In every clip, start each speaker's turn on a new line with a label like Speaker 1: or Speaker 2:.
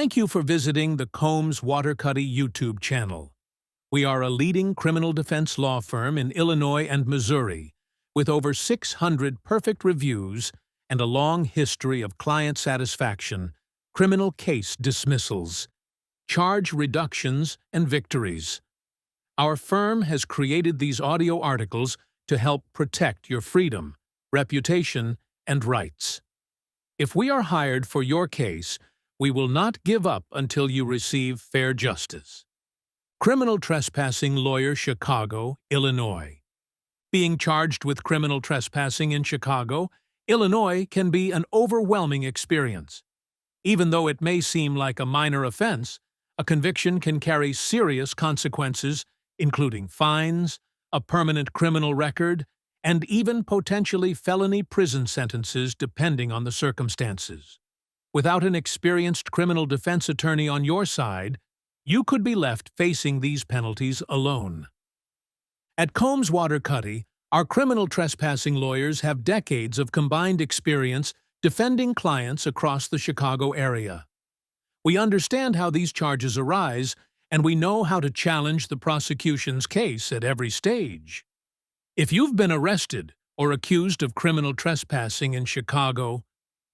Speaker 1: Thank you for visiting the Combs Waterkotte YouTube channel. We are a leading criminal defense law firm in Illinois and Missouri, with over 600 perfect reviews and a long history of client satisfaction, criminal case dismissals, charge reductions, and victories. Our firm has created these audio articles to help protect your freedom, reputation, and rights. If we are hired for your case, we will not give up until you receive fair justice. Criminal Trespassing Lawyer, Chicago, Illinois. Being charged with criminal trespassing in Chicago, Illinois can be an overwhelming experience. Even though it may seem like a minor offense, a conviction can carry serious consequences, including fines, a permanent criminal record, and even potentially felony prison sentences depending on the circumstances. Without an experienced criminal defense attorney on your side, you could be left facing these penalties alone. At Combs Waterkotte, our criminal trespassing lawyers have decades of combined experience defending clients across the Chicago area. We understand how these charges arise, and we know how to challenge the prosecution's case at every stage. If you've been arrested or accused of criminal trespassing in Chicago,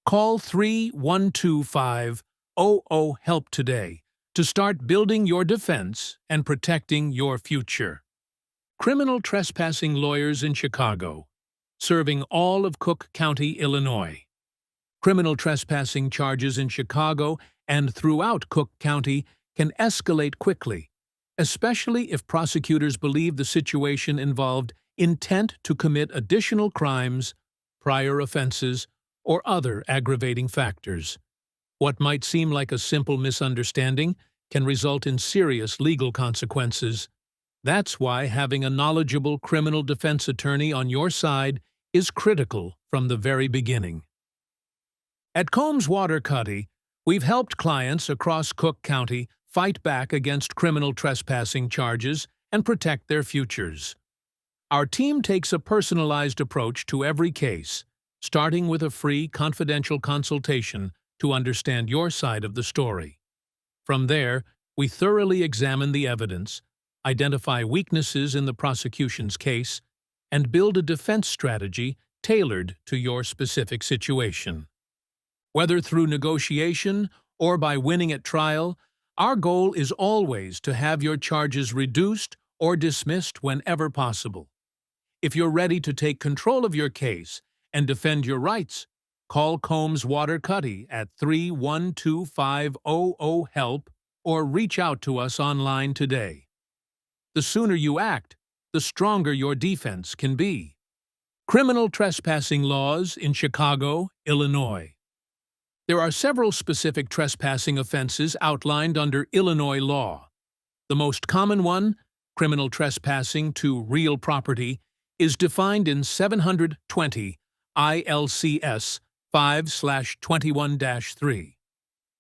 Speaker 1: call 3-125-00-HELP today to start building your defense and protecting your future. Criminal Trespassing Lawyers in Chicago, serving all of Cook County, Illinois. Criminal trespassing charges in Chicago and throughout Cook County can escalate quickly, especially if prosecutors believe the situation involved intent to commit additional crimes, prior offenses, or other aggravating factors. What might seem like a simple misunderstanding can result in serious legal consequences. That's why having a knowledgeable criminal defense attorney on your side is critical from the very beginning. At Combs Waterkotte, we've helped clients across Cook County fight back against criminal trespassing charges and protect their futures. Our team takes a personalized approach to every case, starting with a free, confidential consultation to understand your side of the story. From there, we thoroughly examine the evidence, identify weaknesses in the prosecution's case, and build a defense strategy tailored to your specific situation. Whether through negotiation or by winning at trial, our goal is always to have your charges reduced or dismissed whenever possible. If you're ready to take control of your case and defend your rights, call Combs Waterkotte at 3-125-00-HELP or reach out to us online today. The sooner you act, the stronger your defense can be. Criminal trespassing laws in Chicago, Illinois. There are several specific trespassing offenses outlined under Illinois law. The most common one, criminal trespassing to real property, is defined in 720 ILCS 5/21-3.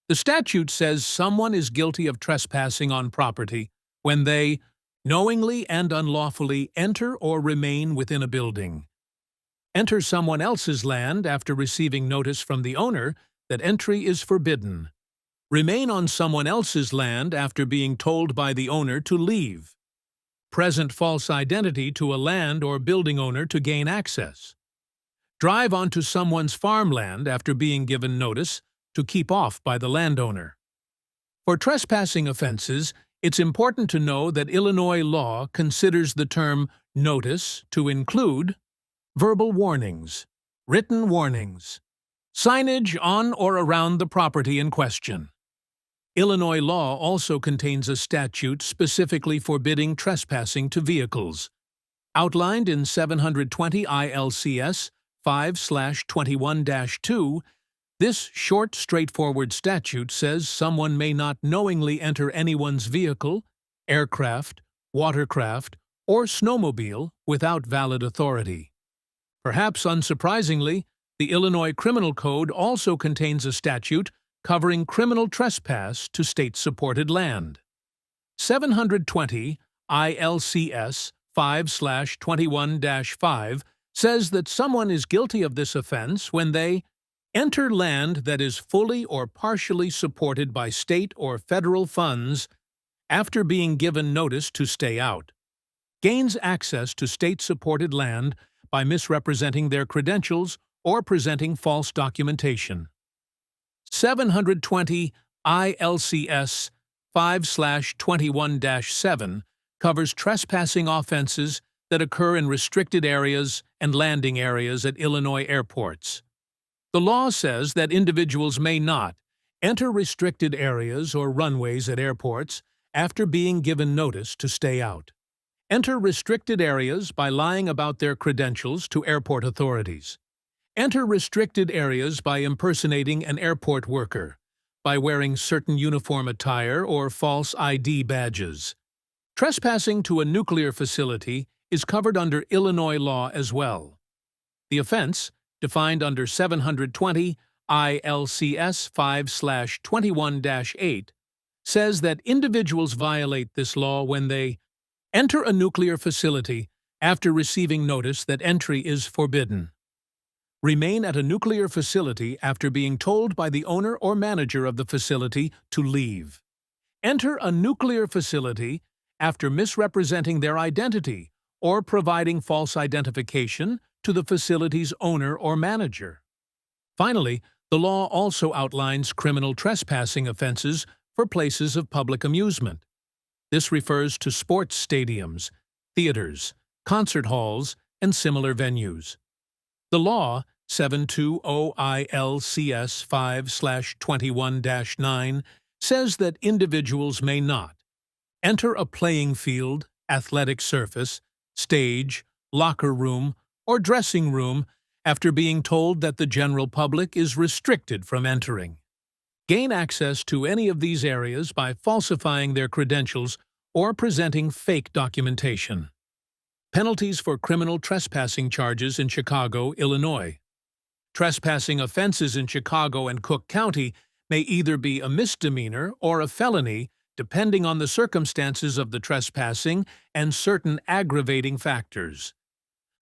Speaker 1: The statute says someone is guilty of trespassing on property when they knowingly and unlawfully enter or remain within a building, enter someone else's land after receiving notice from the owner that entry is forbidden, remain on someone else's land after being told by the owner to leave, present false identity to a land or building owner to gain access, drive onto someone's farmland after being given notice to keep off by the landowner. For trespassing offenses, it's important to know that Illinois law considers the term notice to include verbal warnings, written warnings, signage on or around the property in question. Illinois law also contains a statute specifically forbidding trespassing to vehicles, outlined in 720 ILCS 5/21-2. This short, straightforward statute says someone may not knowingly enter anyone's vehicle, aircraft, watercraft, or snowmobile without valid authority. Perhaps unsurprisingly, the Illinois Criminal Code also contains a statute covering criminal trespass to state-supported land. 720 ILCS 5/21-5 says that someone is guilty of this offense when they Enter land that is fully or partially supported by state or federal funds after being given notice to stay out. Gains access to state-supported land by misrepresenting their credentials or presenting false documentation. 720 ILCS 5/21-7 covers trespassing offenses that occur in restricted areas and landing areas at Illinois airports. The law says that individuals may not enter restricted areas or runways at airports after being given notice to stay out. Enter restricted areas by lying about their credentials to airport authorities. Enter restricted areas by impersonating an airport worker, by wearing certain uniform attire or false ID badges. Trespassing to a nuclear facility is covered under Illinois law as well. The offense, defined under 720 ILCS 5/21-8, says that individuals violate this law when they enter a nuclear facility after receiving notice that entry is forbidden. Remain at a nuclear facility after being told by the owner or manager of the facility to leave. Enter a nuclear facility after misrepresenting their identity or providing false identification to the facility's owner or manager. Finally, the law also outlines criminal trespassing offenses for places of public amusement. This refers to sports stadiums, theaters, concert halls, and similar venues. The law, 720 ILCS 5/21-9, says that individuals may not enter a playing field, athletic surface, stage, locker room, or dressing room after being told that the general public is restricted from entering. Gain access to any of these areas by falsifying their credentials or presenting fake documentation. Penalties for criminal trespassing charges in Chicago, Illinois. Trespassing offenses in Chicago and Cook County may either be a misdemeanor or a felony, depending on the circumstances of the trespassing and certain aggravating factors.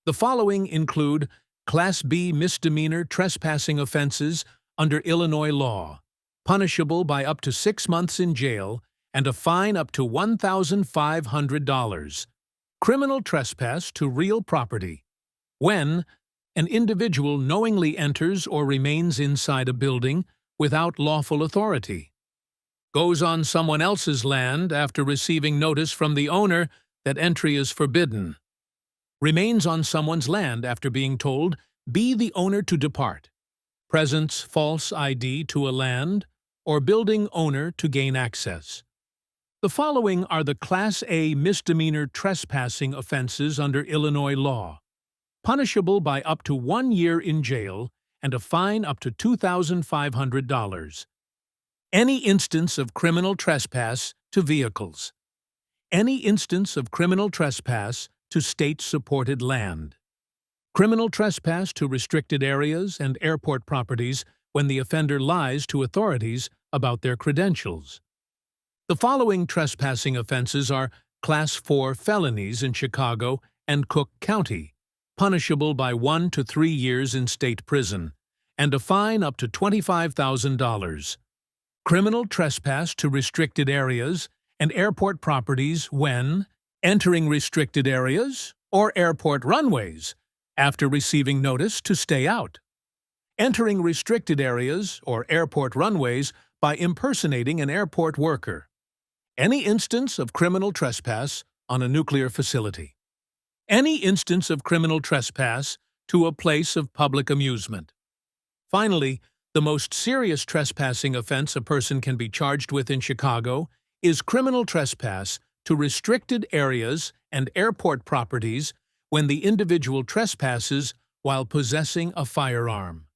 Speaker 1: The following include Class B misdemeanor trespassing offenses under Illinois law, punishable by up to 6 months in jail and a fine up to $1,500. Criminal trespass to real property, when an individual knowingly enters or remains inside a building without lawful authority, goes on someone else's land after receiving notice from the owner that entry is forbidden, remains on someone's land after being told, "Be the owner to depart," presents false ID to a land or building owner to gain access. The following are the Class A misdemeanor trespassing offenses under Illinois law, punishable by up to 1 year in jail and a fine up to $2,500. Any instance of criminal trespass to vehicles. Any instance of criminal trespass to state-supported land. Criminal trespass to restricted areas and airport properties when the offender lies to authorities about their credentials. The following trespassing offenses are Class 4 felonies in Chicago and Cook County, punishable by 1 to 3 years in state prison, and a fine up to $25,000. Criminal trespass to restricted areas and airport properties when entering restricted areas or airport runways after receiving notice to stay out. Entering restricted areas or airport runways by impersonating an airport worker. Any instance of criminal trespass on a nuclear facility. Any instance of criminal trespass to a place of public amusement. Finally, the most serious trespassing offense a person can be charged with in Chicago is criminal trespass to restricted areas and airport properties when the individual trespasses while possessing a firearm.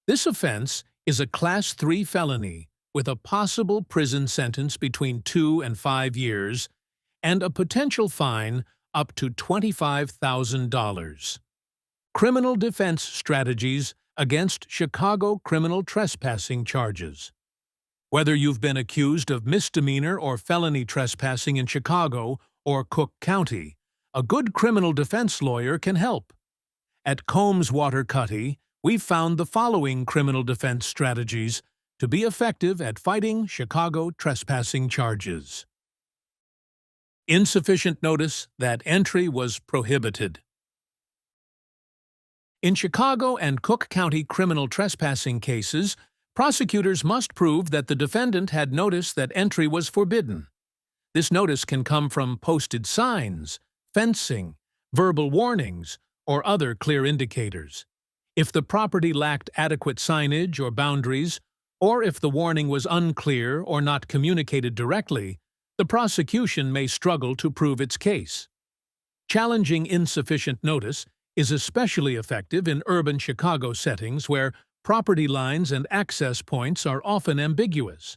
Speaker 1: This offense is a Class 3 felony with a possible prison sentence between 2 and 5 years and a potential fine up to $25,000. Criminal defense strategies against Chicago criminal trespassing charges. Whether you've been accused of misdemeanor or felony trespassing in Chicago or Cook County, a good criminal defense lawyer can help. At Combs Waterkotte, we've found the following criminal defense strategies to be effective at fighting Chicago trespassing charges. Insufficient notice that entry was prohibited. In Chicago and Cook County criminal trespassing cases, prosecutors must prove that the defendant had notice that entry was forbidden. This notice can come from posted signs, fencing, verbal warnings, or other clear indicators. If the property lacked adequate signage or boundaries, or if the warning was unclear or not communicated directly, the prosecution may struggle to prove its case. Challenging insufficient notice is especially effective in urban Chicago settings where property lines and access points are often ambiguous.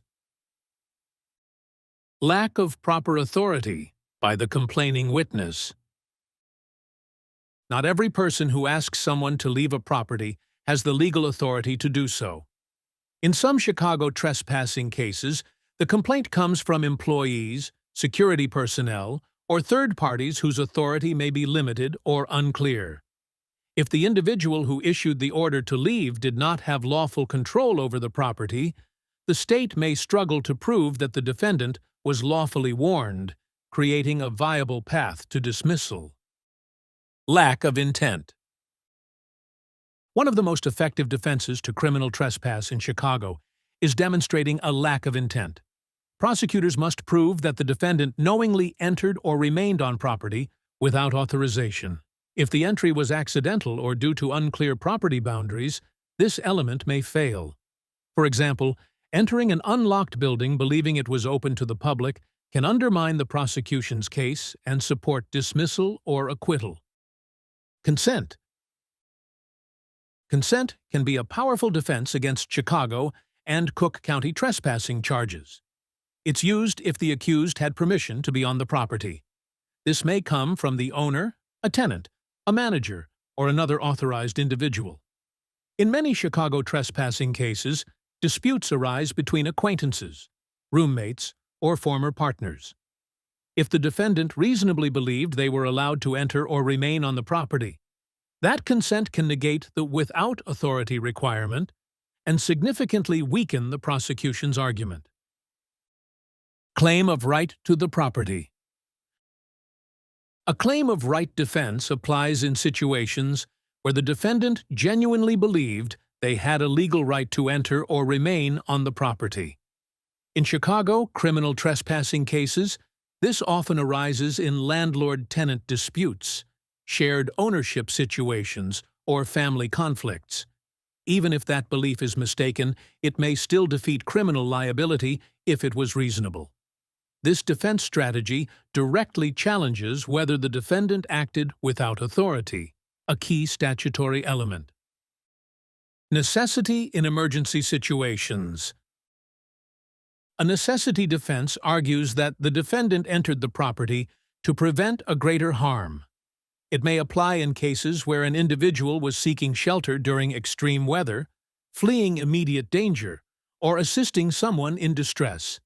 Speaker 1: Lack of proper authority by the complaining witness. Not every person who asks someone to leave a property has the legal authority to do so. In some Chicago trespassing cases, the complaint comes from employees, security personnel, or third parties whose authority may be limited or unclear. If the individual who issued the order to leave did not have lawful control over the property, the state may struggle to prove that the defendant was lawfully warned, creating a viable path to dismissal. Lack of intent. One of the most effective defenses to criminal trespass in Chicago is demonstrating a lack of intent. Prosecutors must prove that the defendant knowingly entered or remained on property without authorization. If the entry was accidental or due to unclear property boundaries, this element may fail. For example, entering an unlocked building believing it was open to the public can undermine the prosecution's case and support dismissal or acquittal. Consent. Consent can be a powerful defense against Chicago and Cook County trespassing charges. It's used if the accused had permission to be on the property. This may come from the owner, a tenant, a manager, or another authorized individual. In many Chicago trespassing cases, disputes arise between acquaintances, roommates, or former partners. If the defendant reasonably believed they were allowed to enter or remain on the property, that consent can negate the without authority requirement and significantly weaken the prosecution's argument. Claim of right to the property. A claim of right defense applies in situations where the defendant genuinely believed they had a legal right to enter or remain on the property. In Chicago criminal trespassing cases, this often arises in landlord-tenant disputes, shared ownership situations, or family conflicts. Even if that belief is mistaken, it may still defeat criminal liability if it was reasonable. This defense strategy directly challenges whether the defendant acted without authority, a key statutory element. Necessity in emergency situations. A necessity defense argues that the defendant entered the property to prevent a greater harm. It may apply in cases where an individual was seeking shelter during extreme weather, fleeing immediate danger, or assisting someone in distress.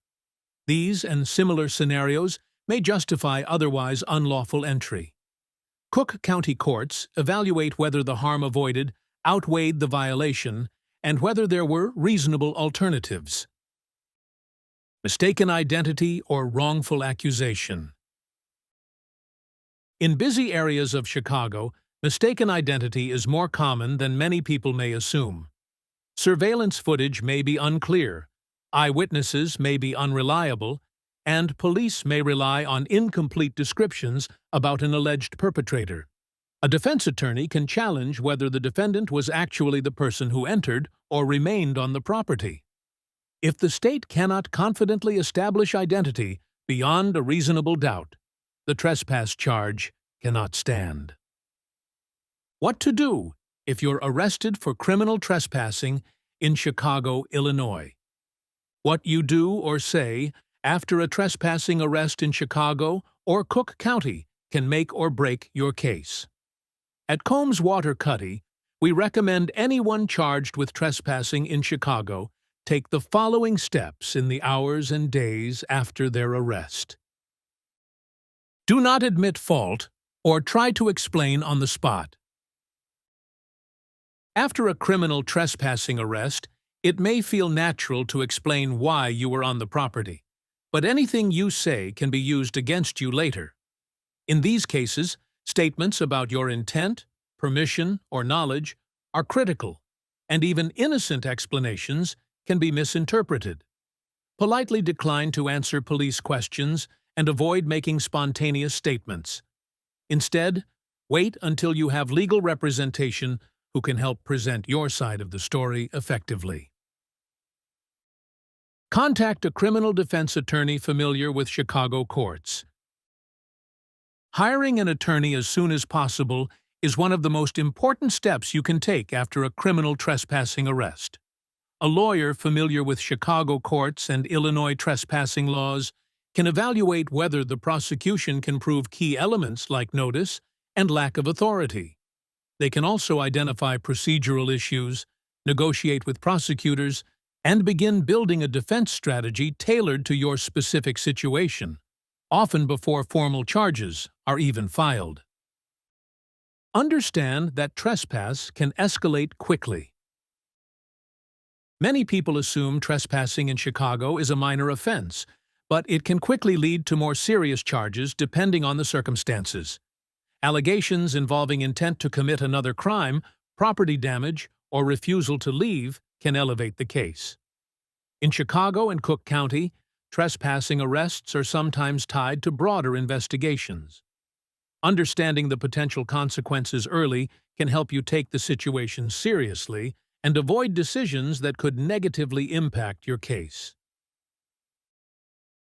Speaker 1: These and similar scenarios may justify otherwise unlawful entry. Cook County courts evaluate whether the harm avoided outweighed the violation and whether there were reasonable alternatives. Mistaken identity or wrongful accusation. In busy areas of Chicago, mistaken identity is more common than many people may assume. Surveillance footage may be unclear, eyewitnesses may be unreliable, and police may rely on incomplete descriptions about an alleged perpetrator. A defense attorney can challenge whether the defendant was actually the person who entered or remained on the property. If the state cannot confidently establish identity beyond a reasonable doubt, the trespass charge cannot stand. What to do if you're arrested for criminal trespassing in Chicago, Illinois? What you do or say after a trespassing arrest in Chicago or Cook County can make or break your case. At Combs Waterkotte, we recommend anyone charged with trespassing in Chicago take the following steps in the hours and days after their arrest. Do not admit fault or try to explain on the spot. After a criminal trespassing arrest, it may feel natural to explain why you were on the property, but anything you say can be used against you later. In these cases, statements about your intent, permission, or knowledge are critical, and even innocent explanations can be misinterpreted. Politely decline to answer police questions and avoid making spontaneous statements. Instead, wait until you have legal representation who can help present your side of the story effectively. Contact a criminal defense attorney familiar with Chicago courts. Hiring an attorney as soon as possible is one of the most important steps you can take after a criminal trespassing arrest. A lawyer familiar with Chicago courts and Illinois trespassing laws can evaluate whether the prosecution can prove key elements like notice and lack of authority. They can also identify procedural issues, negotiate with prosecutors, and begin building a defense strategy tailored to your specific situation, often before formal charges are even filed. Understand that trespass can escalate quickly. Many people assume trespassing in Chicago is a minor offense, but it can quickly lead to more serious charges depending on the circumstances. Allegations involving intent to commit another crime, property damage, or refusal to leave can elevate the case. In Chicago and Cook County, trespassing arrests are sometimes tied to broader investigations. Understanding the potential consequences early can help you take the situation seriously and avoid decisions that could negatively impact your case.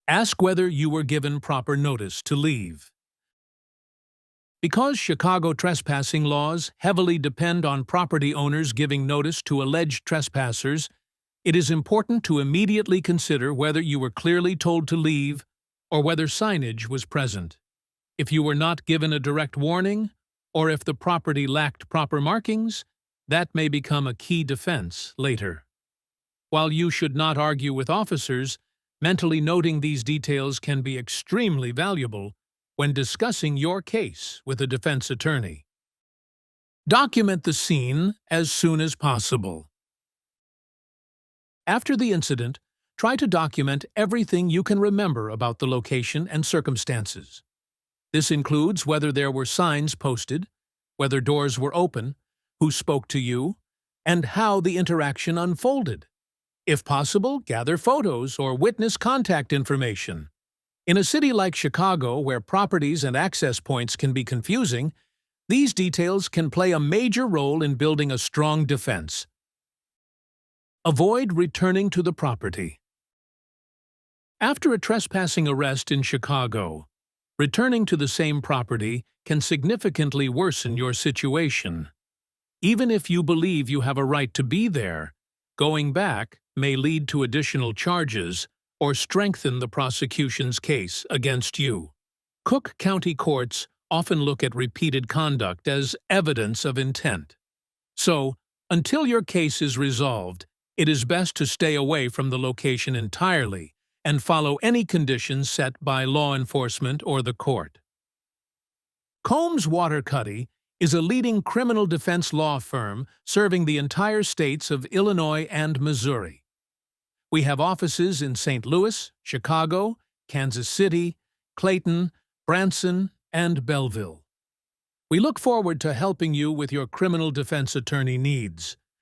Speaker 1: Ask whether you were given proper notice to leave. Because Chicago trespassing laws heavily depend on property owners giving notice to alleged trespassers, it is important to immediately consider whether you were clearly told to leave or whether signage was present. If you were not given a direct warning, or if the property lacked proper markings, that may become a key defense later. While you should not argue with officers, mentally noting these details can be extremely valuable when discussing your case with a defense attorney. Document the scene as soon as possible. After the incident, try to document everything you can remember about the location and circumstances. This includes whether there were signs posted, whether doors were open, who spoke to you, and how the interaction unfolded. If possible, gather photos or witness contact information. In a city like Chicago, where properties and access points can be confusing, these details can play a major role in building a strong defense. Avoid returning to the property. After a trespassing arrest in Chicago, returning to the same property can significantly worsen your situation. Even if you believe you have a right to be there, going back may lead to additional charges or strengthen the prosecution's case against you. Cook County courts often look at repeated conduct as evidence of intent. So, until your case is resolved, it is best to stay away from the location entirely and follow any conditions set by law enforcement or the court. Combs Waterkotte is a leading criminal defense law firm serving the entire states of Illinois and Missouri. We have offices in St. Louis, Chicago, Kansas City, Clayton, Branson, and Belleville. We look forward to helping you with your criminal defense attorney needs.